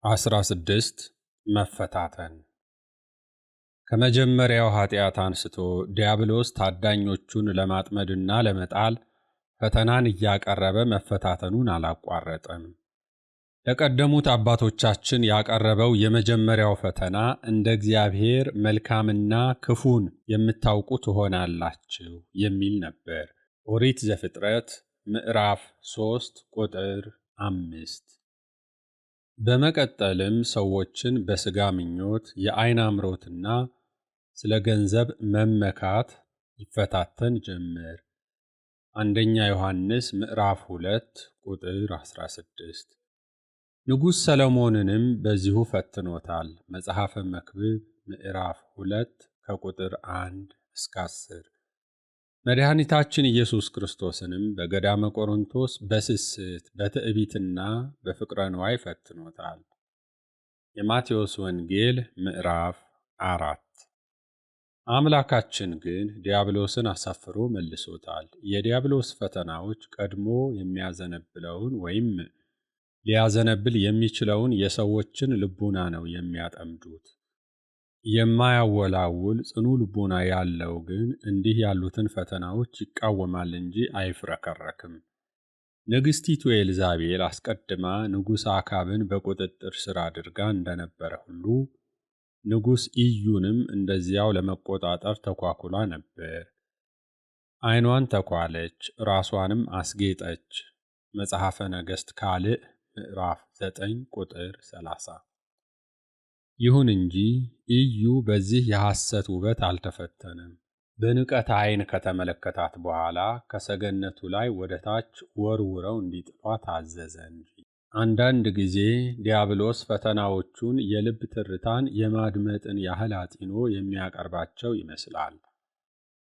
16 መፈታተን። ከመጀመሪያው ኃጢአት አንስቶ ዲያብሎስ ታዳኞቹን ለማጥመድና ለመጣል ፈተናን እያቀረበ መፈታተኑን አላቋረጠም። ለቀደሙት አባቶቻችን ያቀረበው የመጀመሪያው ፈተና እንደ እግዚአብሔር መልካምና ክፉን የምታውቁ ትሆናላችሁ የሚል ነበር። ኦሪት ዘፍጥረት ምዕራፍ 3 ቁጥር 5። በመቀጠልም ሰዎችን በሥጋ ምኞት፣ የዓይን አምሮትና ስለ ገንዘብ መመካት ይፈታተን ጀመር። አንደኛ ዮሐንስ ምዕራፍ 2 ቁጥር 16። ንጉሥ ሰሎሞንንም በዚሁ ፈትኖታል። መጽሐፈ መክብብ ምዕራፍ 2 ከቁጥር 1 እስከ 10። መድኃኒታችን ኢየሱስ ክርስቶስንም በገዳመ ቆሮንቶስ በስስት በትዕቢትና በፍቅረ ንዋይ ፈትኖታል። የማቴዎስ ወንጌል ምዕራፍ 4። አምላካችን ግን ዲያብሎስን አሳፍሮ መልሶታል። የዲያብሎስ ፈተናዎች ቀድሞ የሚያዘነብለውን ወይም ሊያዘነብል የሚችለውን የሰዎችን ልቡና ነው የሚያጠምዱት። የማያወላውል ጽኑ ልቡና ያለው ግን እንዲህ ያሉትን ፈተናዎች ይቃወማል እንጂ አይፍረከረክም። ንግሥቲቱ ኤልዛቤል አስቀድማ ንጉሥ አካብን በቁጥጥር ስር አድርጋ እንደነበረ ሁሉ ንጉሥ ኢዩንም እንደዚያው ለመቆጣጠር ተኳኩላ ነበር። ዓይኗን ተኳለች፣ ራሷንም አስጌጠች። መጽሐፈ ነገሥት ካልዕ ምዕራፍ 9 ቁጥር 30። ይሁን እንጂ ኢዩ በዚህ የሐሰት ውበት አልተፈተነም። በንቀት ዓይን ከተመለከታት በኋላ ከሰገነቱ ላይ ወደ ታች ወርውረው እንዲጥሏት አዘዘ እንጂ። አንዳንድ ጊዜ ዲያብሎስ ፈተናዎቹን የልብ ትርታን የማድመጥን ያህል አጢኖ የሚያቀርባቸው ይመስላል።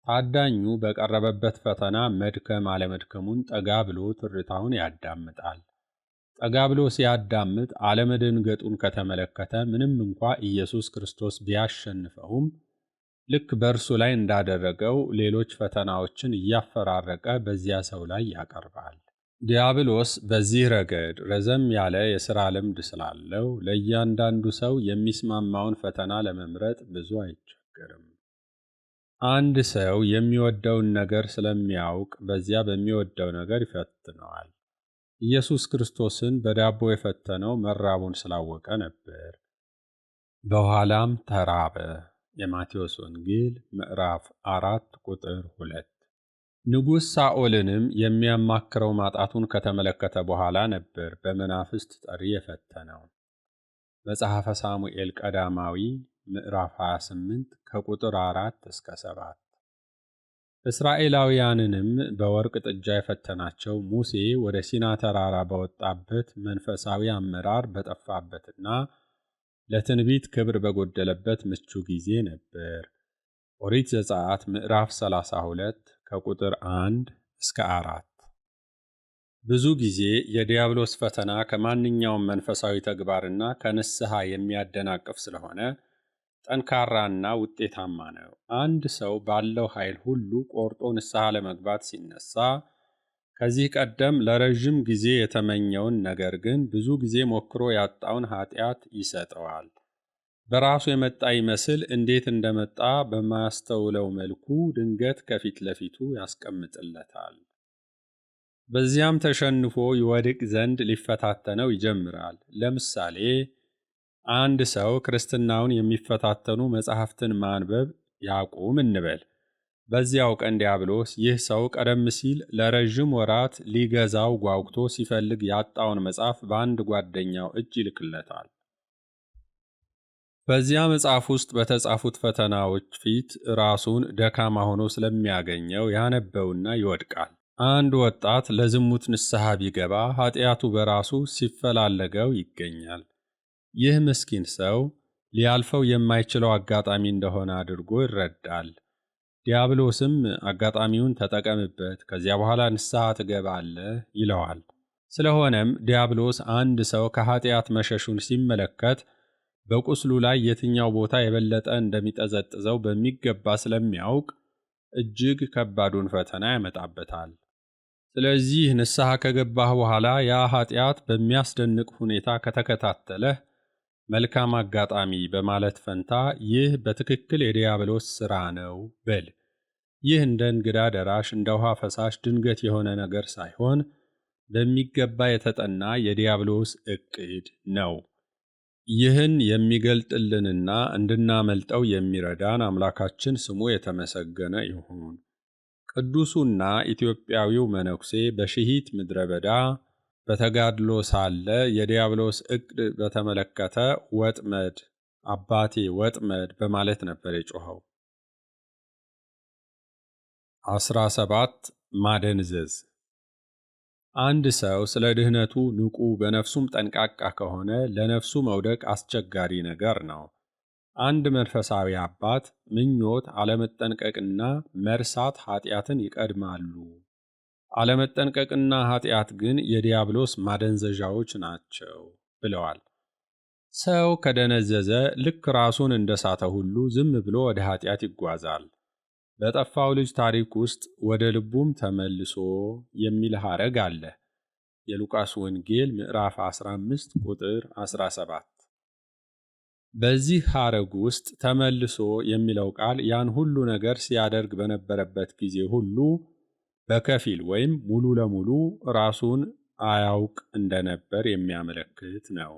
ታዳኙ በቀረበበት ፈተና መድከም አለመድከሙን ጠጋ ብሎ ትርታውን ያዳምጣል። ጠጋ ብሎ ሲያዳምጥ አለመደንገጡን ከተመለከተ ምንም እንኳ ኢየሱስ ክርስቶስ ቢያሸንፈውም ልክ በእርሱ ላይ እንዳደረገው ሌሎች ፈተናዎችን እያፈራረቀ በዚያ ሰው ላይ ያቀርባል። ዲያብሎስ በዚህ ረገድ ረዘም ያለ የሥራ ልምድ ስላለው ለእያንዳንዱ ሰው የሚስማማውን ፈተና ለመምረጥ ብዙ አይቸገርም። አንድ ሰው የሚወደውን ነገር ስለሚያውቅ በዚያ በሚወደው ነገር ይፈትነዋል። ኢየሱስ ክርስቶስን በዳቦ የፈተነው መራቡን ስላወቀ ነበር። በኋላም ተራበ። የማቴዎስ ወንጌል ምዕራፍ 4 ቁጥር 2። ንጉሥ ሳኦልንም የሚያማክረው ማጣቱን ከተመለከተ በኋላ ነበር በመናፍስት ጠሪ የፈተነው። መጽሐፈ ሳሙኤል ቀዳማዊ ምዕራፍ 28 ከቁጥር 4 እስከ 7። እስራኤላውያንንም በወርቅ ጥጃ የፈተናቸው ሙሴ ወደ ሲና ተራራ በወጣበት መንፈሳዊ አመራር በጠፋበትና ለትንቢት ክብር በጎደለበት ምቹ ጊዜ ነበር። ኦሪት ዘጸአት ምዕራፍ 32 ከቁጥር 1 እስከ 4። ብዙ ጊዜ የዲያብሎስ ፈተና ከማንኛውም መንፈሳዊ ተግባርና ከንስሐ የሚያደናቅፍ ስለሆነ ጠንካራና ውጤታማ ነው። አንድ ሰው ባለው ኃይል ሁሉ ቆርጦ ንስሐ ለመግባት ሲነሳ ከዚህ ቀደም ለረዥም ጊዜ የተመኘውን ነገር ግን ብዙ ጊዜ ሞክሮ ያጣውን ኃጢአት ይሰጠዋል። በራሱ የመጣ ይመስል እንዴት እንደመጣ በማያስተውለው መልኩ ድንገት ከፊት ለፊቱ ያስቀምጥለታል። በዚያም ተሸንፎ ይወድቅ ዘንድ ሊፈታተነው ይጀምራል። ለምሳሌ አንድ ሰው ክርስትናውን የሚፈታተኑ መጻሕፍትን ማንበብ ያቁም እንበል። በዚያው ቀን ዲያብሎስ ይህ ሰው ቀደም ሲል ለረዥም ወራት ሊገዛው ጓጉቶ ሲፈልግ ያጣውን መጽሐፍ በአንድ ጓደኛው እጅ ይልክለታል። በዚያ መጽሐፍ ውስጥ በተጻፉት ፈተናዎች ፊት ራሱን ደካማ ሆኖ ስለሚያገኘው ያነበውና ይወድቃል። አንድ ወጣት ለዝሙት ንስሐ ቢገባ ኃጢአቱ በራሱ ሲፈላለገው ይገኛል። ይህ ምስኪን ሰው ሊያልፈው የማይችለው አጋጣሚ እንደሆነ አድርጎ ይረዳል። ዲያብሎስም አጋጣሚውን ተጠቀምበት፣ ከዚያ በኋላ ንስሐ ትገባለህ ይለዋል። ስለሆነም ዲያብሎስ አንድ ሰው ከኃጢአት መሸሹን ሲመለከት በቁስሉ ላይ የትኛው ቦታ የበለጠ እንደሚጠዘጥዘው በሚገባ ስለሚያውቅ እጅግ ከባዱን ፈተና ያመጣበታል። ስለዚህ ንስሐ ከገባህ በኋላ ያ ኃጢአት በሚያስደንቅ ሁኔታ ከተከታተለህ መልካም አጋጣሚ በማለት ፈንታ ይህ በትክክል የዲያብሎስ ሥራ ነው በል። ይህ እንደ እንግዳ ደራሽ እንደ ውሃ ፈሳሽ ድንገት የሆነ ነገር ሳይሆን በሚገባ የተጠና የዲያብሎስ ዕቅድ ነው። ይህን የሚገልጥልንና እንድናመልጠው የሚረዳን አምላካችን ስሙ የተመሰገነ ይሁን። ቅዱሱና ኢትዮጵያዊው መነኩሴ በሽሂት ምድረ በዳ በተጋድሎ ሳለ የዲያብሎስ ዕቅድ በተመለከተ ወጥመድ አባቴ ወጥመድ በማለት ነበር የጮኸው። 17 ማደንዘዝ። አንድ ሰው ስለ ድህነቱ ንቁ በነፍሱም ጠንቃቃ ከሆነ ለነፍሱ መውደቅ አስቸጋሪ ነገር ነው። አንድ መንፈሳዊ አባት ምኞት፣ አለመጠንቀቅና መርሳት ኃጢአትን ይቀድማሉ። አለመጠንቀቅና ኃጢአት ግን የዲያብሎስ ማደንዘዣዎች ናቸው ብለዋል። ሰው ከደነዘዘ ልክ ራሱን እንደሳተ ሁሉ ዝም ብሎ ወደ ኃጢአት ይጓዛል። በጠፋው ልጅ ታሪክ ውስጥ ወደ ልቡም ተመልሶ የሚል ሐረግ አለ። የሉቃስ ወንጌል ምዕራፍ 15 ቁጥር 17። በዚህ ሐረግ ውስጥ ተመልሶ የሚለው ቃል ያን ሁሉ ነገር ሲያደርግ በነበረበት ጊዜ ሁሉ በከፊል ወይም ሙሉ ለሙሉ ራሱን አያውቅ እንደነበር የሚያመለክት ነው።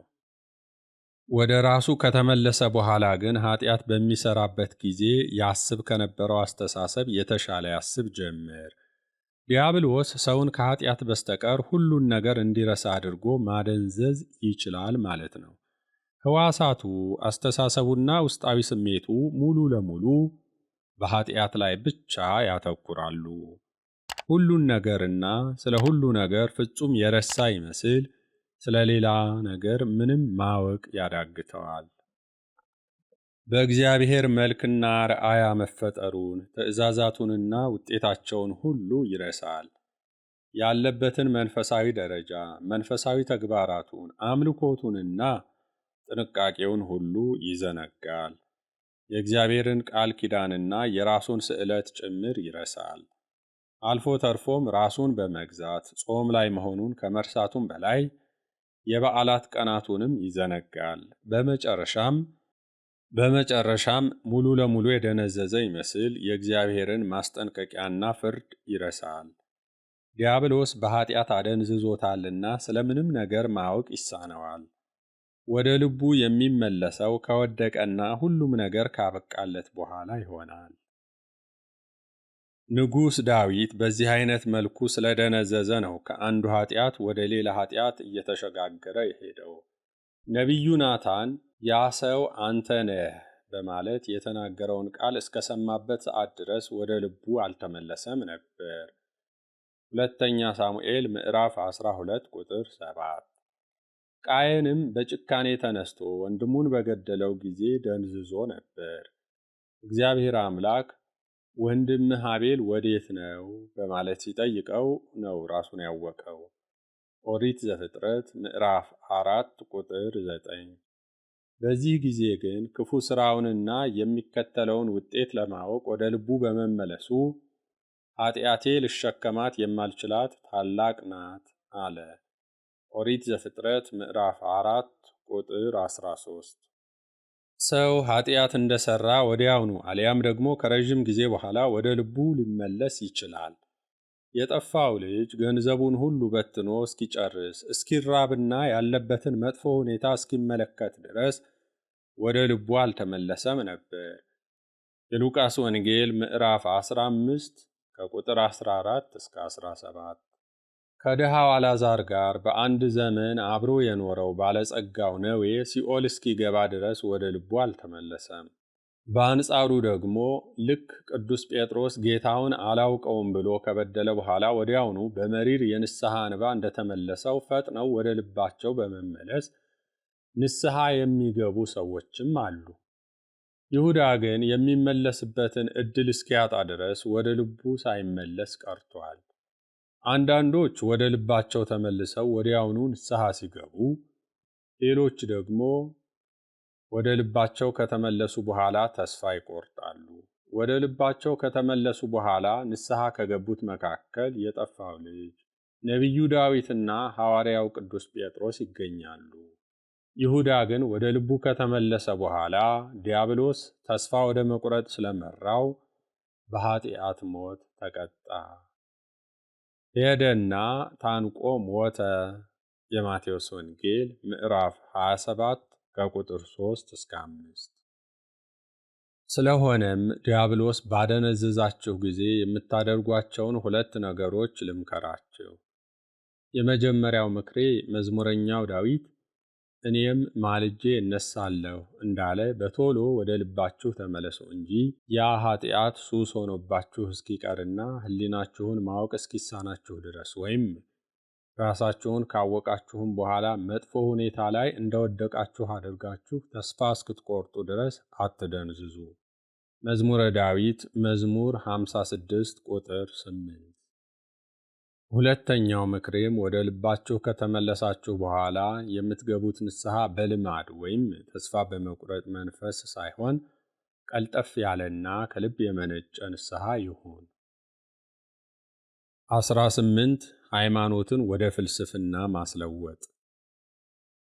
ወደ ራሱ ከተመለሰ በኋላ ግን ኃጢአት በሚሰራበት ጊዜ ያስብ ከነበረው አስተሳሰብ የተሻለ ያስብ ጀመር። ዲያብሎስ ሰውን ከኃጢአት በስተቀር ሁሉን ነገር እንዲረሳ አድርጎ ማደንዘዝ ይችላል ማለት ነው። ሕዋሳቱ፣ አስተሳሰቡና ውስጣዊ ስሜቱ ሙሉ ለሙሉ በኃጢአት ላይ ብቻ ያተኩራሉ። ሁሉን ነገርና ስለ ሁሉ ነገር ፍጹም የረሳ ይመስል ስለ ሌላ ነገር ምንም ማወቅ ያዳግተዋል። በእግዚአብሔር መልክና ረአያ መፈጠሩን፣ ትእዛዛቱንና ውጤታቸውን ሁሉ ይረሳል። ያለበትን መንፈሳዊ ደረጃ፣ መንፈሳዊ ተግባራቱን፣ አምልኮቱንና ጥንቃቄውን ሁሉ ይዘነጋል። የእግዚአብሔርን ቃል ኪዳንና የራሱን ስዕለት ጭምር ይረሳል። አልፎ ተርፎም ራሱን በመግዛት ጾም ላይ መሆኑን ከመርሳቱም በላይ የበዓላት ቀናቱንም ይዘነጋል። በመጨረሻም ሙሉ ለሙሉ የደነዘዘ ይመስል የእግዚአብሔርን ማስጠንቀቂያና ፍርድ ይረሳል። ዲያብሎስ በኃጢአት አደንዝዞታልና ስለምንም ነገር ማወቅ ይሳነዋል። ወደ ልቡ የሚመለሰው ከወደቀና ሁሉም ነገር ካበቃለት በኋላ ይሆናል። ንጉሥ ዳዊት በዚህ አይነት መልኩ ስለደነዘዘ ነው ከአንዱ ኃጢአት ወደ ሌላ ኃጢአት እየተሸጋገረ የሄደው። ነቢዩ ናታን ያ ሰው አንተ ነህ በማለት የተናገረውን ቃል እስከሰማበት ሰዓት ድረስ ወደ ልቡ አልተመለሰም ነበር። ሁለተኛ ሳሙኤል ምዕራፍ 12 ቁጥር 7። ቃየንም በጭካኔ ተነስቶ ወንድሙን በገደለው ጊዜ ደንዝዞ ነበር። እግዚአብሔር አምላክ ወንድምህ አቤል ወዴት ነው በማለት ሲጠይቀው ነው ራሱን ያወቀው። ኦሪት ዘፍጥረት ምዕራፍ 4 ቁጥር 9። በዚህ ጊዜ ግን ክፉ ሥራውንና የሚከተለውን ውጤት ለማወቅ ወደ ልቡ በመመለሱ ኃጢአቴ ልሸከማት የማልችላት ታላቅ ናት አለ። ኦሪት ዘፍጥረት ምዕራፍ 4 ቁጥር 13። ሰው ኃጢአት እንደሰራ ወዲያውኑ አሊያም ደግሞ ከረዥም ጊዜ በኋላ ወደ ልቡ ሊመለስ ይችላል። የጠፋው ልጅ ገንዘቡን ሁሉ በትኖ እስኪጨርስ እስኪራብና ያለበትን መጥፎ ሁኔታ እስኪመለከት ድረስ ወደ ልቡ አልተመለሰም ነበር። የሉቃስ ወንጌል ምዕራፍ 15 ከቁጥር 14 እስከ 17። ከድሃው አልዓዛር ጋር በአንድ ዘመን አብሮ የኖረው ባለጸጋው ነዌ ሲኦል እስኪገባ ድረስ ወደ ልቡ አልተመለሰም። በአንጻሩ ደግሞ ልክ ቅዱስ ጴጥሮስ ጌታውን አላውቀውም ብሎ ከበደለ በኋላ ወዲያውኑ በመሪር የንስሐ እንባ እንደተመለሰው ፈጥነው ወደ ልባቸው በመመለስ ንስሐ የሚገቡ ሰዎችም አሉ። ይሁዳ ግን የሚመለስበትን ዕድል እስኪያጣ ድረስ ወደ ልቡ ሳይመለስ ቀርቷል። አንዳንዶች ወደ ልባቸው ተመልሰው ወዲያውኑ ንስሐ ሲገቡ፣ ሌሎች ደግሞ ወደ ልባቸው ከተመለሱ በኋላ ተስፋ ይቆርጣሉ። ወደ ልባቸው ከተመለሱ በኋላ ንስሐ ከገቡት መካከል የጠፋው ልጅ ነቢዩ ዳዊትና ሐዋርያው ቅዱስ ጴጥሮስ ይገኛሉ። ይሁዳ ግን ወደ ልቡ ከተመለሰ በኋላ ዲያብሎስ ተስፋ ወደ መቁረጥ ስለመራው በኃጢአት ሞት ተቀጣ። ሄደና ታንቆ ሞተ። የማቴዎስ ወንጌል ምዕራፍ 27 ከቁጥር 3 እስከ 5። ስለሆነም ዲያብሎስ ባደነዘዛችሁ ጊዜ የምታደርጓቸውን 2 ነገሮች ልምከራችሁ። የመጀመሪያው ምክሬ መዝሙረኛው ዳዊት እኔም ማልጄ እነሳለሁ እንዳለ በቶሎ ወደ ልባችሁ ተመለሱ እንጂ ያ ኃጢአት ሱስ ሆኖባችሁ እስኪቀርና ሕሊናችሁን ማወቅ እስኪሳናችሁ ድረስ ወይም ራሳችሁን ካወቃችሁም በኋላ መጥፎ ሁኔታ ላይ እንደወደቃችሁ አድርጋችሁ ተስፋ እስክትቆርጡ ድረስ አትደንዝዙ። መዝሙረ ዳዊት መዝሙር 56 ቁጥር 8። ሁለተኛው ምክሬም ወደ ልባችሁ ከተመለሳችሁ በኋላ የምትገቡት ንስሐ በልማድ ወይም ተስፋ በመቁረጥ መንፈስ ሳይሆን ቀልጠፍ ያለና ከልብ የመነጨ ንስሐ ይሁን። 18 ሃይማኖትን ወደ ፍልስፍና ማስለወጥ።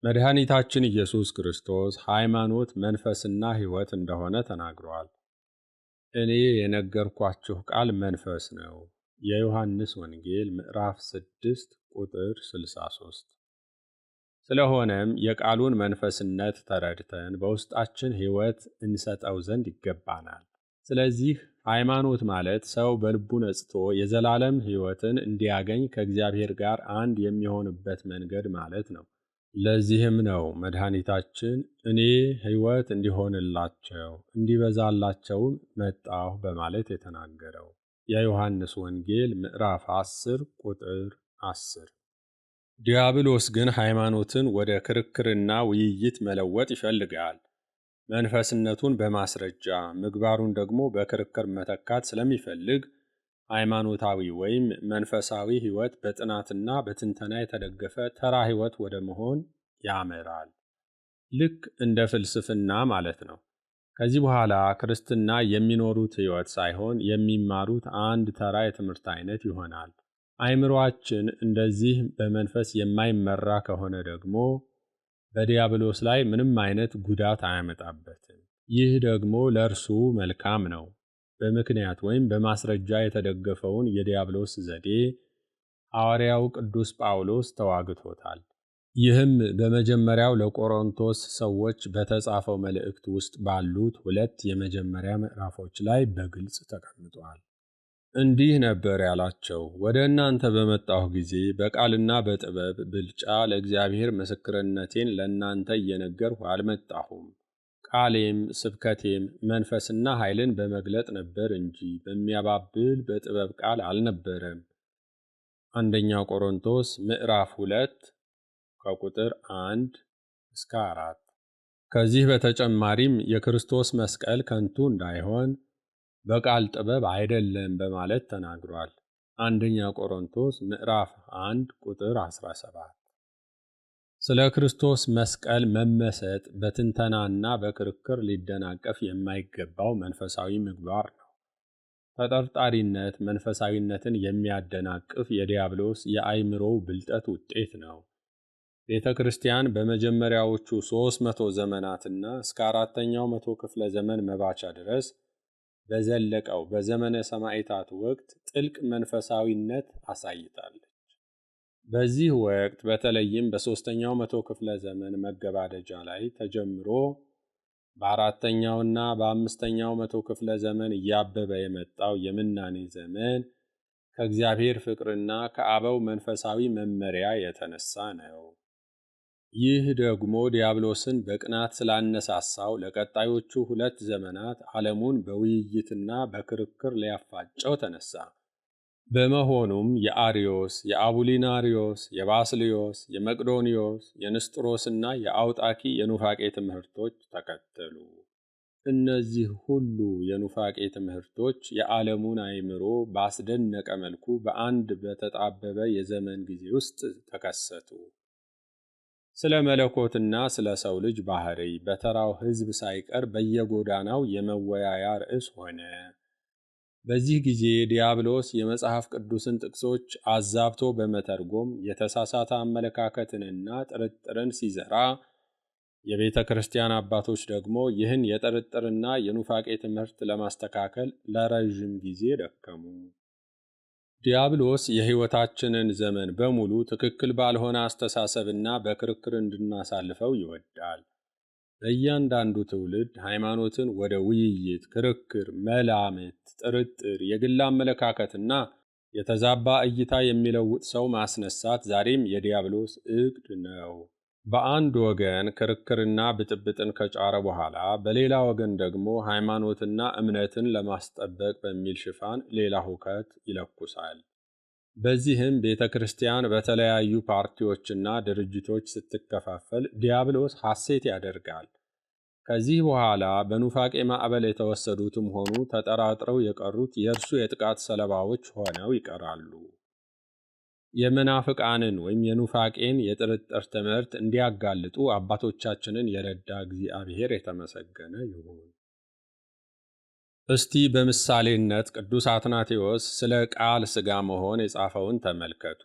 መድኃኒታችን ኢየሱስ ክርስቶስ ሃይማኖት መንፈስና ሕይወት እንደሆነ ተናግሯል። እኔ የነገርኳችሁ ቃል መንፈስ ነው። የዮሐንስ ወንጌል ምዕራፍ 6 ቁጥር 63። ስለሆነም የቃሉን መንፈስነት ተረድተን በውስጣችን ሕይወት እንሰጠው ዘንድ ይገባናል። ስለዚህ ሃይማኖት ማለት ሰው በልቡ ነጽቶ የዘላለም ሕይወትን እንዲያገኝ ከእግዚአብሔር ጋር አንድ የሚሆንበት መንገድ ማለት ነው። ለዚህም ነው መድኃኒታችን እኔ ሕይወት እንዲሆንላቸው እንዲበዛላቸውም መጣሁ በማለት የተናገረው። የዮሐንስ ወንጌል ምዕራፍ 10 ቁጥር 10። ዲያብሎስ ግን ሃይማኖትን ወደ ክርክርና ውይይት መለወጥ ይፈልጋል። መንፈስነቱን በማስረጃ ምግባሩን ደግሞ በክርክር መተካት ስለሚፈልግ ሃይማኖታዊ ወይም መንፈሳዊ ሕይወት በጥናትና በትንተና የተደገፈ ተራ ሕይወት ወደ መሆን ያመራል። ልክ እንደ ፍልስፍና ማለት ነው። ከዚህ በኋላ ክርስትና የሚኖሩት ሕይወት ሳይሆን የሚማሩት አንድ ተራ የትምህርት አይነት ይሆናል። አእምሮአችን እንደዚህ በመንፈስ የማይመራ ከሆነ ደግሞ በዲያብሎስ ላይ ምንም አይነት ጉዳት አያመጣበትም። ይህ ደግሞ ለእርሱ መልካም ነው። በምክንያት ወይም በማስረጃ የተደገፈውን የዲያብሎስ ዘዴ ሐዋርያው ቅዱስ ጳውሎስ ተዋግቶታል። ይህም በመጀመሪያው ለቆሮንቶስ ሰዎች በተጻፈው መልእክት ውስጥ ባሉት 2 የመጀመሪያ ምዕራፎች ላይ በግልጽ ተቀምጧል። እንዲህ ነበር ያላቸው፣ ወደ እናንተ በመጣሁ ጊዜ በቃልና በጥበብ ብልጫ ለእግዚአብሔር ምስክርነቴን ለእናንተ እየነገርሁ አልመጣሁም። ቃሌም ስብከቴም መንፈስና ኃይልን በመግለጥ ነበር እንጂ በሚያባብል በጥበብ ቃል አልነበረም። አንደኛው ቆሮንቶስ ምዕራፍ 2 ከቁጥር 1 እስከ 4። ከዚህ በተጨማሪም የክርስቶስ መስቀል ከንቱ እንዳይሆን በቃል ጥበብ አይደለም በማለት ተናግሯል። አንደኛ ቆሮንቶስ ምዕራፍ 1 ቁጥር 17። ስለ ክርስቶስ መስቀል መመሰጥ በትንተናና በክርክር ሊደናቀፍ የማይገባው መንፈሳዊ ምግባር ነው። ተጠርጣሪነት መንፈሳዊነትን የሚያደናቅፍ የዲያብሎስ የአእምሮው ብልጠት ውጤት ነው። ቤተ ክርስቲያን በመጀመሪያዎቹ 300 ዘመናትና እስከ 4ኛው መቶ ክፍለ ዘመን መባቻ ድረስ በዘለቀው በዘመነ ሰማዕታት ወቅት ጥልቅ መንፈሳዊነት አሳይታለች። በዚህ ወቅት በተለይም በ3ኛው መቶ ክፍለ ዘመን መገባደጃ ላይ ተጀምሮ በ4ኛውና በ5ኛው መቶ ክፍለ ዘመን እያበበ የመጣው የምናኔ ዘመን ከእግዚአብሔር ፍቅርና ከአበው መንፈሳዊ መመሪያ የተነሳ ነው። ይህ ደግሞ ዲያብሎስን በቅናት ስላነሳሳው ለቀጣዮቹ 2 ዘመናት ዓለሙን በውይይትና በክርክር ሊያፋጨው ተነሳ። በመሆኑም የአርዮስ፣ የአቡሊናሪዮስ፣ የባስልዮስ፣ የመቅዶኒዮስ፣ የንስጥሮስና የአውጣኪ የኑፋቄ ትምህርቶች ተከተሉ። እነዚህ ሁሉ የኑፋቄ ትምህርቶች የዓለሙን አእምሮ ባስደነቀ መልኩ በአንድ በተጣበበ የዘመን ጊዜ ውስጥ ተከሰቱ። ስለ መለኮትና ስለ ሰው ልጅ ባህሪ በተራው ሕዝብ ሳይቀር በየጎዳናው የመወያያ ርዕስ ሆነ። በዚህ ጊዜ ዲያብሎስ የመጽሐፍ ቅዱስን ጥቅሶች አዛብቶ በመተርጎም የተሳሳተ አመለካከትንና ጥርጥርን ሲዘራ የቤተ ክርስቲያን አባቶች ደግሞ ይህን የጥርጥርና የኑፋቄ ትምህርት ለማስተካከል ለረዥም ጊዜ ደከሙ። ዲያብሎስ የሕይወታችንን ዘመን በሙሉ ትክክል ባልሆነ አስተሳሰብና በክርክር እንድናሳልፈው ይወዳል። በእያንዳንዱ ትውልድ ሃይማኖትን ወደ ውይይት፣ ክርክር፣ መላምት፣ ጥርጥር፣ የግል አመለካከትና የተዛባ እይታ የሚለውጥ ሰው ማስነሳት ዛሬም የዲያብሎስ ዕቅድ ነው። በአንድ ወገን ክርክርና ብጥብጥን ከጫረ በኋላ በሌላ ወገን ደግሞ ሃይማኖትና እምነትን ለማስጠበቅ በሚል ሽፋን ሌላ ሁከት ይለኩሳል። በዚህም ቤተ ክርስቲያን በተለያዩ ፓርቲዎችና ድርጅቶች ስትከፋፈል ዲያብሎስ ሐሴት ያደርጋል። ከዚህ በኋላ በኑፋቄ ማዕበል የተወሰዱትም ሆኑ ተጠራጥረው የቀሩት የእርሱ የጥቃት ሰለባዎች ሆነው ይቀራሉ። የመናፍቃንን ወይም የኑፋቄን የጥርጥር ትምህርት እንዲያጋልጡ አባቶቻችንን የረዳ እግዚአብሔር የተመሰገነ ይሁን። እስቲ በምሳሌነት ቅዱስ አትናቴዎስ ስለ ቃል ሥጋ መሆን የጻፈውን ተመልከቱ።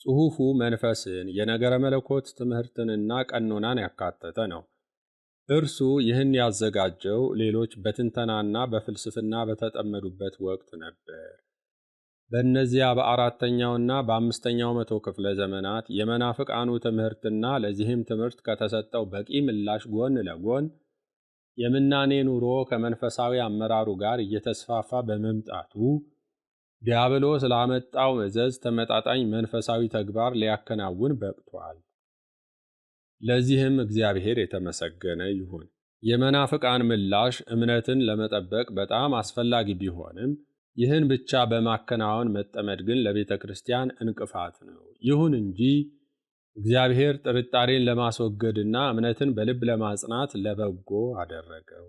ጽሑፉ መንፈስን፣ የነገረ መለኮት ትምህርትንና ቀኖናን ያካተተ ነው። እርሱ ይህን ያዘጋጀው ሌሎች በትንተናና በፍልስፍና በተጠመዱበት ወቅት ነበር። በእነዚያ በአራተኛውና በአምስተኛው መቶ ክፍለ ዘመናት የመናፍቃኑ ትምህርትና ለዚህም ትምህርት ከተሰጠው በቂ ምላሽ ጎን ለጎን የምናኔ ኑሮ ከመንፈሳዊ አመራሩ ጋር እየተስፋፋ በመምጣቱ ዲያብሎስ ላመጣው መዘዝ ተመጣጣኝ መንፈሳዊ ተግባር ሊያከናውን በቅቷል። ለዚህም እግዚአብሔር የተመሰገነ ይሁን። የመናፍቃን ምላሽ እምነትን ለመጠበቅ በጣም አስፈላጊ ቢሆንም ይህን ብቻ በማከናወን መጠመድ ግን ለቤተ ክርስቲያን እንቅፋት ነው። ይሁን እንጂ እግዚአብሔር ጥርጣሬን ለማስወገድና እምነትን በልብ ለማጽናት ለበጎ አደረገው።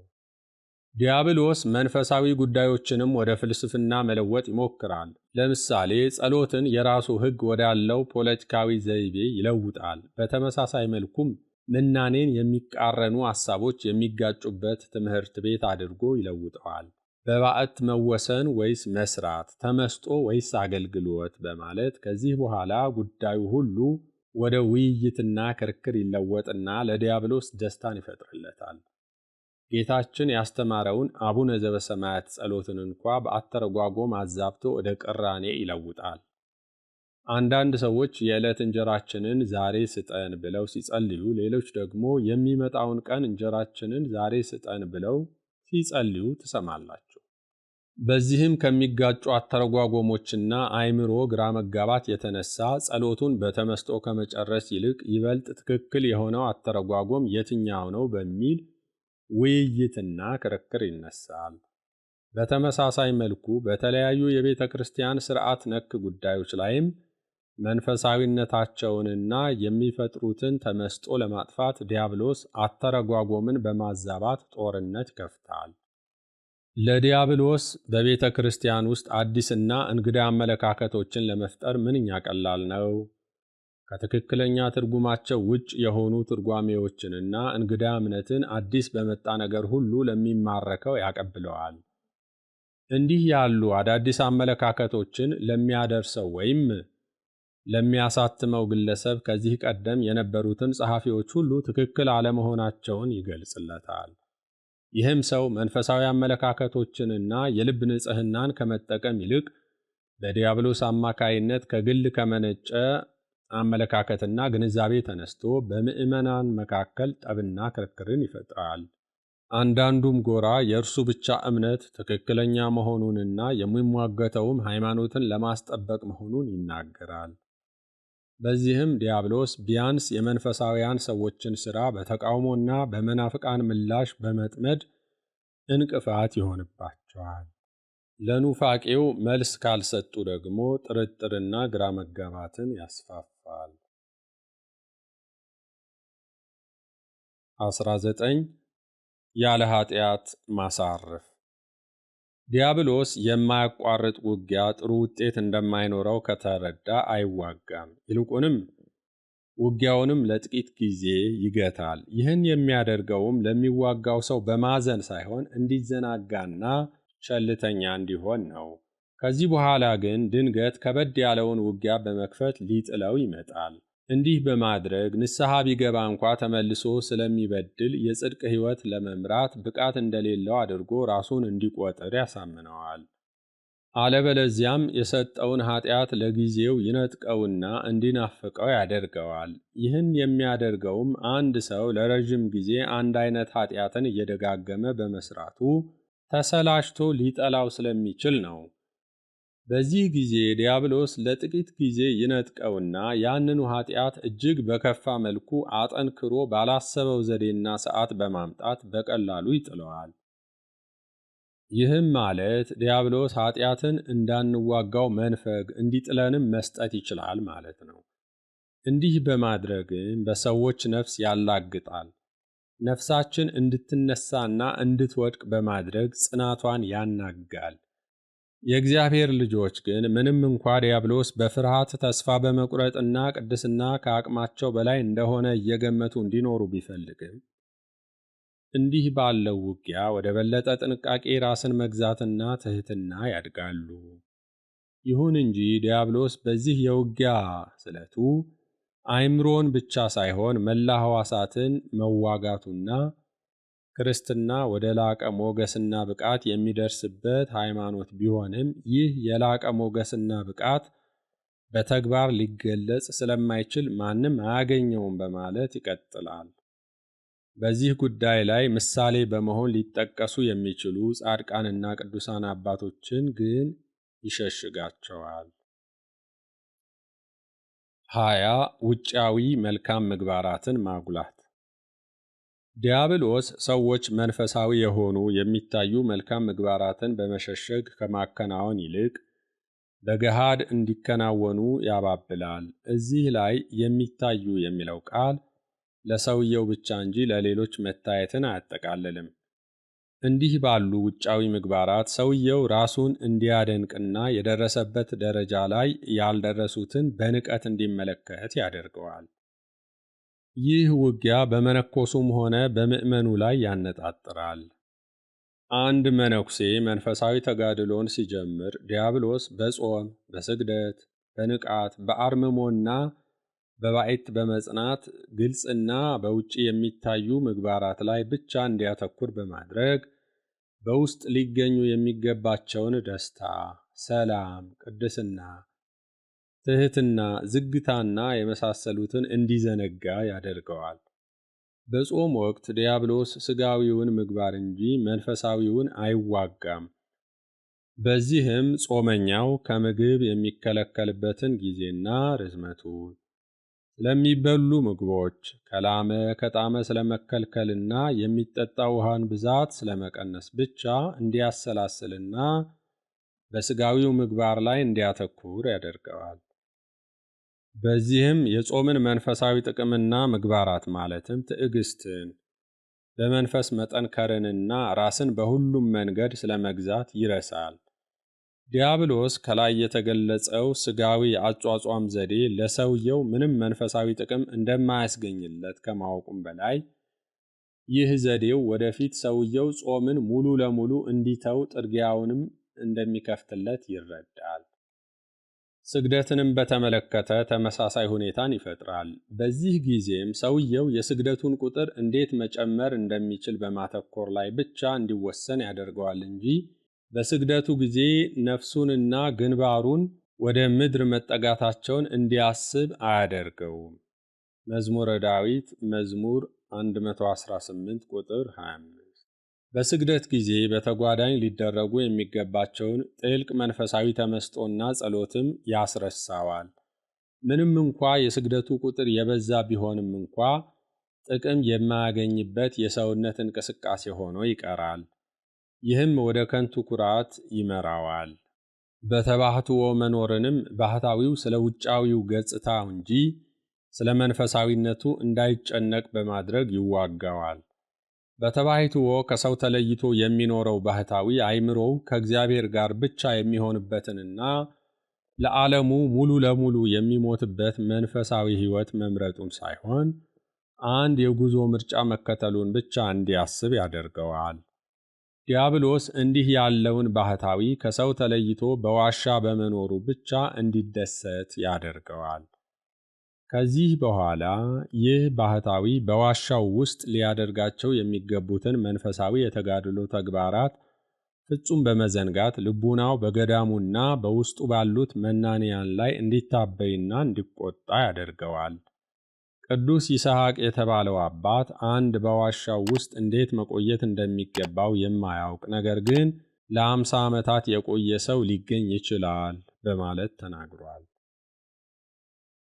ዲያብሎስ መንፈሳዊ ጉዳዮችንም ወደ ፍልስፍና መለወጥ ይሞክራል። ለምሳሌ ጸሎትን የራሱ ሕግ ወዳለው ፖለቲካዊ ዘይቤ ይለውጣል። በተመሳሳይ መልኩም ምናኔን የሚቃረኑ ሐሳቦች የሚጋጩበት ትምህርት ቤት አድርጎ ይለውጠዋል። በባዕት መወሰን ወይስ መስራት፣ ተመስጦ ወይስ አገልግሎት በማለት ከዚህ በኋላ ጉዳዩ ሁሉ ወደ ውይይትና ክርክር ይለወጥና ለዲያብሎስ ደስታን ይፈጥርለታል። ጌታችን ያስተማረውን አቡነ ዘበሰማያት ጸሎትን እንኳ በአተረጓጎም አዛብቶ ወደ ቅራኔ ይለውጣል። አንዳንድ ሰዎች የዕለት እንጀራችንን ዛሬ ስጠን ብለው ሲጸልዩ፣ ሌሎች ደግሞ የሚመጣውን ቀን እንጀራችንን ዛሬ ስጠን ብለው ሲጸልዩ ትሰማላችሁ። በዚህም ከሚጋጩ አተረጓጎሞችና አእምሮ ግራ መጋባት የተነሳ ጸሎቱን በተመስጦ ከመጨረስ ይልቅ ይበልጥ ትክክል የሆነው አተረጓጎም የትኛው ነው በሚል ውይይትና ክርክር ይነሳል። በተመሳሳይ መልኩ በተለያዩ የቤተ ክርስቲያን ሥርዓት ነክ ጉዳዮች ላይም መንፈሳዊነታቸውንና የሚፈጥሩትን ተመስጦ ለማጥፋት ዲያብሎስ አተረጓጎምን በማዛባት ጦርነት ይከፍታል። ለዲያብሎስ በቤተ ክርስቲያን ውስጥ አዲስና እንግዳ አመለካከቶችን ለመፍጠር ምንኛ ቀላል ነው። ከትክክለኛ ትርጉማቸው ውጭ የሆኑ ትርጓሜዎችንና እንግዳ እምነትን አዲስ በመጣ ነገር ሁሉ ለሚማረከው ያቀብለዋል። እንዲህ ያሉ አዳዲስ አመለካከቶችን ለሚያደርሰው ወይም ለሚያሳትመው ግለሰብ ከዚህ ቀደም የነበሩትን ጸሐፊዎች ሁሉ ትክክል አለመሆናቸውን ይገልጽለታል። ይህም ሰው መንፈሳዊ አመለካከቶችንና የልብ ንጽሕናን ከመጠቀም ይልቅ በዲያብሎስ አማካይነት ከግል ከመነጨ አመለካከትና ግንዛቤ ተነስቶ በምዕመናን መካከል ጠብና ክርክርን ይፈጥራል። አንዳንዱም ጎራ የእርሱ ብቻ እምነት ትክክለኛ መሆኑንና የሚሟገተውም ሃይማኖትን ለማስጠበቅ መሆኑን ይናገራል። በዚህም ዲያብሎስ ቢያንስ የመንፈሳውያን ሰዎችን ሥራ በተቃውሞና በመናፍቃን ምላሽ በመጥመድ እንቅፋት ይሆንባቸዋል። ለኑፋቄው መልስ ካልሰጡ ደግሞ ጥርጥርና ግራ መጋባትን ያስፋፋል። 19 ያለ ኃጢአት ማሳረፍ። ዲያብሎስ የማያቋርጥ ውጊያ ጥሩ ውጤት እንደማይኖረው ከተረዳ አይዋጋም። ይልቁንም ውጊያውንም ለጥቂት ጊዜ ይገታል። ይህን የሚያደርገውም ለሚዋጋው ሰው በማዘን ሳይሆን እንዲዘናጋና ቸልተኛ እንዲሆን ነው። ከዚህ በኋላ ግን ድንገት ከበድ ያለውን ውጊያ በመክፈት ሊጥለው ይመጣል። እንዲህ በማድረግ ንስሐ ቢገባ እንኳ ተመልሶ ስለሚበድል የጽድቅ ሕይወት ለመምራት ብቃት እንደሌለው አድርጎ ራሱን እንዲቆጥር ያሳምነዋል። አለበለዚያም የሰጠውን ኃጢአት ለጊዜው ይነጥቀውና እንዲናፍቀው ያደርገዋል። ይህን የሚያደርገውም አንድ ሰው ለረዥም ጊዜ አንድ አይነት ኃጢአትን እየደጋገመ በመስራቱ ተሰላችቶ ሊጠላው ስለሚችል ነው። በዚህ ጊዜ ዲያብሎስ ለጥቂት ጊዜ ይነጥቀውና ያንኑ ኃጢአት እጅግ በከፋ መልኩ አጠንክሮ ባላሰበው ዘዴና ሰዓት በማምጣት በቀላሉ ይጥለዋል። ይህም ማለት ዲያብሎስ ኃጢአትን እንዳንዋጋው መንፈግ እንዲጥለንም መስጠት ይችላል ማለት ነው። እንዲህ በማድረግም በሰዎች ነፍስ ያላግጣል። ነፍሳችን እንድትነሳና እንድትወድቅ በማድረግ ጽናቷን ያናጋል። የእግዚአብሔር ልጆች ግን ምንም እንኳ ዲያብሎስ በፍርሃት ተስፋ በመቁረጥና ቅድስና ከአቅማቸው በላይ እንደሆነ እየገመቱ እንዲኖሩ ቢፈልግም እንዲህ ባለው ውጊያ ወደ በለጠ ጥንቃቄ ራስን መግዛትና ትሕትና ያድጋሉ። ይሁን እንጂ ዲያብሎስ በዚህ የውጊያ ስለቱ አእምሮን ብቻ ሳይሆን መላ ሕዋሳትን መዋጋቱና ክርስትና ወደ ላቀ ሞገስና ብቃት የሚደርስበት ሃይማኖት ቢሆንም ይህ የላቀ ሞገስና ብቃት በተግባር ሊገለጽ ስለማይችል ማንም አያገኘውም በማለት ይቀጥላል። በዚህ ጉዳይ ላይ ምሳሌ በመሆን ሊጠቀሱ የሚችሉ ጻድቃንና ቅዱሳን አባቶችን ግን ይሸሽጋቸዋል። 20 ውጫዊ መልካም ምግባራትን ማጉላት። ዲያብሎስ ሰዎች መንፈሳዊ የሆኑ የሚታዩ መልካም ምግባራትን በመሸሸግ ከማከናወን ይልቅ በገሃድ እንዲከናወኑ ያባብላል። እዚህ ላይ የሚታዩ የሚለው ቃል ለሰውየው ብቻ እንጂ ለሌሎች መታየትን አያጠቃልልም። እንዲህ ባሉ ውጫዊ ምግባራት ሰውየው ራሱን እንዲያደንቅና የደረሰበት ደረጃ ላይ ያልደረሱትን በንቀት እንዲመለከት ያደርገዋል። ይህ ውጊያ በመነኮሱም ሆነ በምዕመኑ ላይ ያነጣጥራል። አንድ መነኩሴ መንፈሳዊ ተጋድሎን ሲጀምር ዲያብሎስ በጾም፣ በስግደት፣ በንቃት፣ በአርምሞና በባዕት በመጽናት ግልጽና በውጭ የሚታዩ ምግባራት ላይ ብቻ እንዲያተኩር በማድረግ በውስጥ ሊገኙ የሚገባቸውን ደስታ፣ ሰላም፣ ቅድስና፣ ትሕትና፣ ዝግታና የመሳሰሉትን እንዲዘነጋ ያደርገዋል። በጾም ወቅት ዲያብሎስ ሥጋዊውን ምግባር እንጂ መንፈሳዊውን አይዋጋም። በዚህም ጾመኛው ከምግብ የሚከለከልበትን ጊዜና ርዝመቱን፣ ስለሚበሉ ምግቦች ከላመ ከጣመ ስለመከልከልና የሚጠጣ ውሃን ብዛት ስለመቀነስ ብቻ እንዲያሰላስልና በሥጋዊው ምግባር ላይ እንዲያተኩር ያደርገዋል። በዚህም የጾምን መንፈሳዊ ጥቅምና ምግባራት ማለትም ትዕግስትን፣ በመንፈስ መጠንከርንና ራስን በሁሉም መንገድ ስለመግዛት ይረሳል። ዲያብሎስ ከላይ የተገለጸው ሥጋዊ አጯጯም ዘዴ ለሰውየው ምንም መንፈሳዊ ጥቅም እንደማያስገኝለት ከማወቁም በላይ ይህ ዘዴው ወደፊት ሰውየው ጾምን ሙሉ ለሙሉ እንዲተው ጥርጊያውንም እንደሚከፍትለት ይረዳል። ስግደትንም በተመለከተ ተመሳሳይ ሁኔታን ይፈጥራል። በዚህ ጊዜም ሰውየው የስግደቱን ቁጥር እንዴት መጨመር እንደሚችል በማተኮር ላይ ብቻ እንዲወሰን ያደርገዋል እንጂ በስግደቱ ጊዜ ነፍሱንና ግንባሩን ወደ ምድር መጠጋታቸውን እንዲያስብ አያደርገውም። መዝሙረ ዳዊት መዝሙር 118 ቁጥር 25። በስግደት ጊዜ በተጓዳኝ ሊደረጉ የሚገባቸውን ጥልቅ መንፈሳዊ ተመስጦና ጸሎትም ያስረሳዋል። ምንም እንኳ የስግደቱ ቁጥር የበዛ ቢሆንም እንኳ ጥቅም የማያገኝበት የሰውነት እንቅስቃሴ ሆኖ ይቀራል። ይህም ወደ ከንቱ ኩራት ይመራዋል። በተባሕትዎ መኖርንም ባህታዊው ስለ ውጫዊው ገጽታው እንጂ ስለ መንፈሳዊነቱ እንዳይጨነቅ በማድረግ ይዋጋዋል። በተባሕትዎ ከሰው ተለይቶ የሚኖረው ባህታዊ አእምሮው ከእግዚአብሔር ጋር ብቻ የሚሆንበትንና ለዓለሙ ሙሉ ለሙሉ የሚሞትበት መንፈሳዊ ሕይወት መምረጡን ሳይሆን አንድ የጉዞ ምርጫ መከተሉን ብቻ እንዲያስብ ያደርገዋል። ዲያብሎስ እንዲህ ያለውን ባህታዊ ከሰው ተለይቶ በዋሻ በመኖሩ ብቻ እንዲደሰት ያደርገዋል። ከዚህ በኋላ ይህ ባህታዊ በዋሻው ውስጥ ሊያደርጋቸው የሚገቡትን መንፈሳዊ የተጋድሎ ተግባራት ፍጹም በመዘንጋት ልቡናው በገዳሙና በውስጡ ባሉት መናንያን ላይ እንዲታበይና እንዲቆጣ ያደርገዋል። ቅዱስ ይስሐቅ የተባለው አባት አንድ በዋሻው ውስጥ እንዴት መቆየት እንደሚገባው የማያውቅ ነገር ግን ለ50 ዓመታት የቆየ ሰው ሊገኝ ይችላል በማለት ተናግሯል።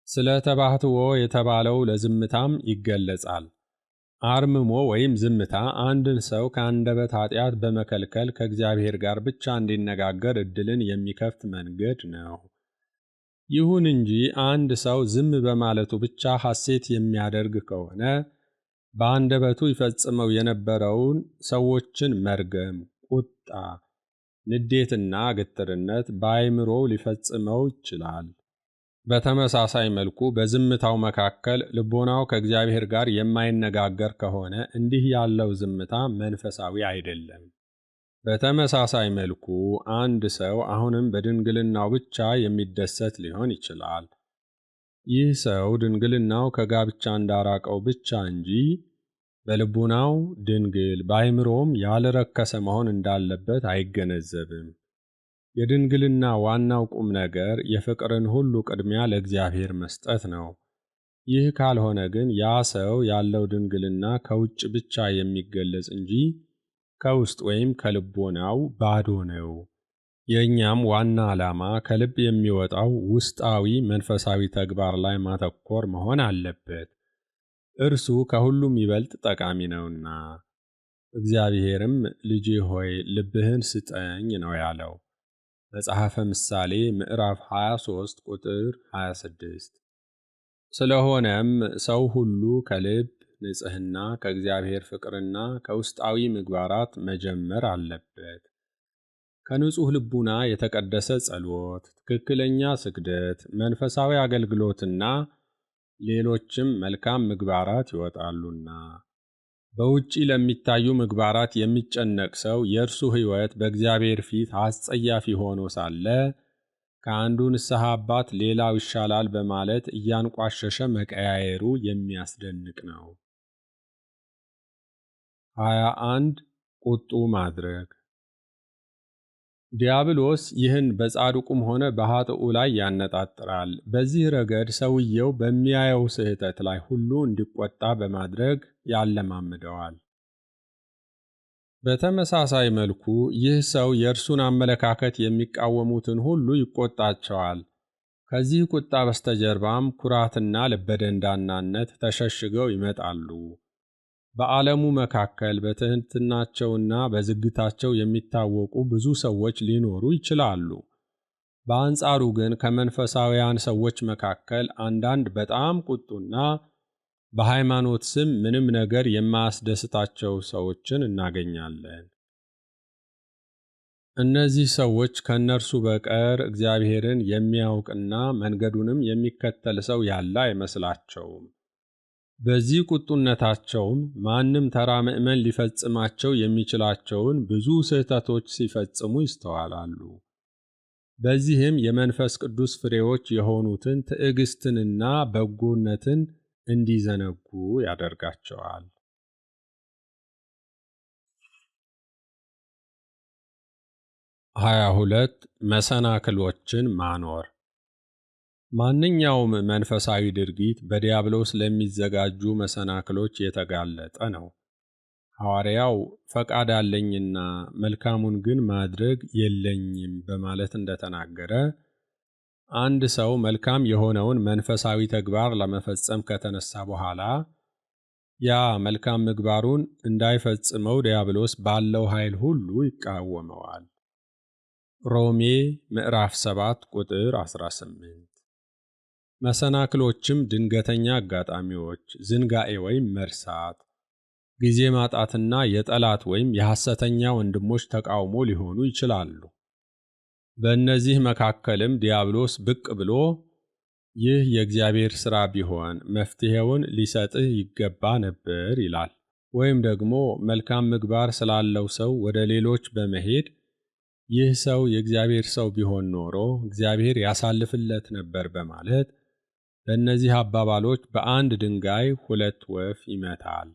ስለ ተባህትዎ የተባለው ለዝምታም ይገለጻል። አርምሞ ወይም ዝምታ አንድን ሰው ከአንደበት ኃጢአት በመከልከል ከእግዚአብሔር ጋር ብቻ እንዲነጋገር ዕድልን የሚከፍት መንገድ ነው። ይሁን እንጂ አንድ ሰው ዝም በማለቱ ብቻ ሐሴት የሚያደርግ ከሆነ በአንደበቱ ይፈጽመው የነበረውን ሰዎችን መርገም፣ ቁጣ፣ ንዴትና ግትርነት በአእምሮው ሊፈጽመው ይችላል። በተመሳሳይ መልኩ በዝምታው መካከል ልቦናው ከእግዚአብሔር ጋር የማይነጋገር ከሆነ እንዲህ ያለው ዝምታ መንፈሳዊ አይደለም። በተመሳሳይ መልኩ አንድ ሰው አሁንም በድንግልናው ብቻ የሚደሰት ሊሆን ይችላል። ይህ ሰው ድንግልናው ከጋብቻ እንዳራቀው ብቻ እንጂ በልቡናው ድንግል በአእምሮም ያልረከሰ መሆን እንዳለበት አይገነዘብም። የድንግልና ዋናው ቁም ነገር የፍቅርን ሁሉ ቅድሚያ ለእግዚአብሔር መስጠት ነው። ይህ ካልሆነ ግን ያ ሰው ያለው ድንግልና ከውጭ ብቻ የሚገለጽ እንጂ ከውስጥ ወይም ከልቦናው ባዶ ነው። የእኛም ዋና ዓላማ ከልብ የሚወጣው ውስጣዊ መንፈሳዊ ተግባር ላይ ማተኮር መሆን አለበት። እርሱ ከሁሉም ይበልጥ ጠቃሚ ነውና። እግዚአብሔርም ልጄ ሆይ ልብህን ስጠኝ ነው ያለው። መጽሐፈ ምሳሌ ምዕራፍ 23 ቁጥር 26። ስለሆነም ሰው ሁሉ ከልብ ንጽሕና ከእግዚአብሔር ፍቅርና ከውስጣዊ ምግባራት መጀመር አለበት። ከንጹሕ ልቡና የተቀደሰ ጸሎት፣ ትክክለኛ ስግደት፣ መንፈሳዊ አገልግሎትና ሌሎችም መልካም ምግባራት ይወጣሉና። በውጪ ለሚታዩ ምግባራት የሚጨነቅ ሰው የእርሱ ሕይወት በእግዚአብሔር ፊት አስጸያፊ ሆኖ ሳለ ከአንዱ ንስሐ አባት ሌላው ይሻላል በማለት እያንቋሸሸ መቀያየሩ የሚያስደንቅ ነው። 21 ቁጡ ማድረግ። ዲያብሎስ ይህን በጻድቁም ሆነ በኃጥኡ ላይ ያነጣጥራል። በዚህ ረገድ ሰውየው በሚያየው ስህተት ላይ ሁሉ እንዲቆጣ በማድረግ ያለማምደዋል። በተመሳሳይ መልኩ ይህ ሰው የእርሱን አመለካከት የሚቃወሙትን ሁሉ ይቆጣቸዋል። ከዚህ ቁጣ በስተጀርባም ኩራትና ልበደንዳናነት ተሸሽገው ይመጣሉ። በዓለሙ መካከል በትሕትናቸውና በዝግታቸው የሚታወቁ ብዙ ሰዎች ሊኖሩ ይችላሉ። በአንጻሩ ግን ከመንፈሳውያን ሰዎች መካከል አንዳንድ በጣም ቁጡና በሃይማኖት ስም ምንም ነገር የማያስደስታቸው ሰዎችን እናገኛለን። እነዚህ ሰዎች ከእነርሱ በቀር እግዚአብሔርን የሚያውቅና መንገዱንም የሚከተል ሰው ያለ አይመስላቸውም። በዚህ ቁጡነታቸውም ማንም ተራ ምዕመን ሊፈጽማቸው የሚችላቸውን ብዙ ስህተቶች ሲፈጽሙ ይስተዋላሉ። በዚህም የመንፈስ ቅዱስ ፍሬዎች የሆኑትን ትዕግስትንና በጎነትን እንዲዘነጉ ያደርጋቸዋል። 22 መሰናክሎችን ማኖር። ማንኛውም መንፈሳዊ ድርጊት በዲያብሎስ ለሚዘጋጁ መሰናክሎች የተጋለጠ ነው። ሐዋርያው ፈቃድ አለኝና መልካሙን ግን ማድረግ የለኝም በማለት እንደተናገረ፣ አንድ ሰው መልካም የሆነውን መንፈሳዊ ተግባር ለመፈጸም ከተነሳ በኋላ ያ መልካም ምግባሩን እንዳይፈጽመው ዲያብሎስ ባለው ኃይል ሁሉ ይቃወመዋል። ሮሜ ምዕራፍ 7 ቁጥር 18። መሰናክሎችም ድንገተኛ አጋጣሚዎች፣ ዝንጋኤ ወይም መርሳት፣ ጊዜ ማጣትና የጠላት ወይም የሐሰተኛ ወንድሞች ተቃውሞ ሊሆኑ ይችላሉ። በእነዚህ መካከልም ዲያብሎስ ብቅ ብሎ ይህ የእግዚአብሔር ሥራ ቢሆን መፍትሔውን ሊሰጥህ ይገባ ነበር ይላል። ወይም ደግሞ መልካም ምግባር ስላለው ሰው ወደ ሌሎች በመሄድ ይህ ሰው የእግዚአብሔር ሰው ቢሆን ኖሮ እግዚአብሔር ያሳልፍለት ነበር በማለት በእነዚህ አባባሎች በአንድ ድንጋይ ሁለት ወፍ ይመታል።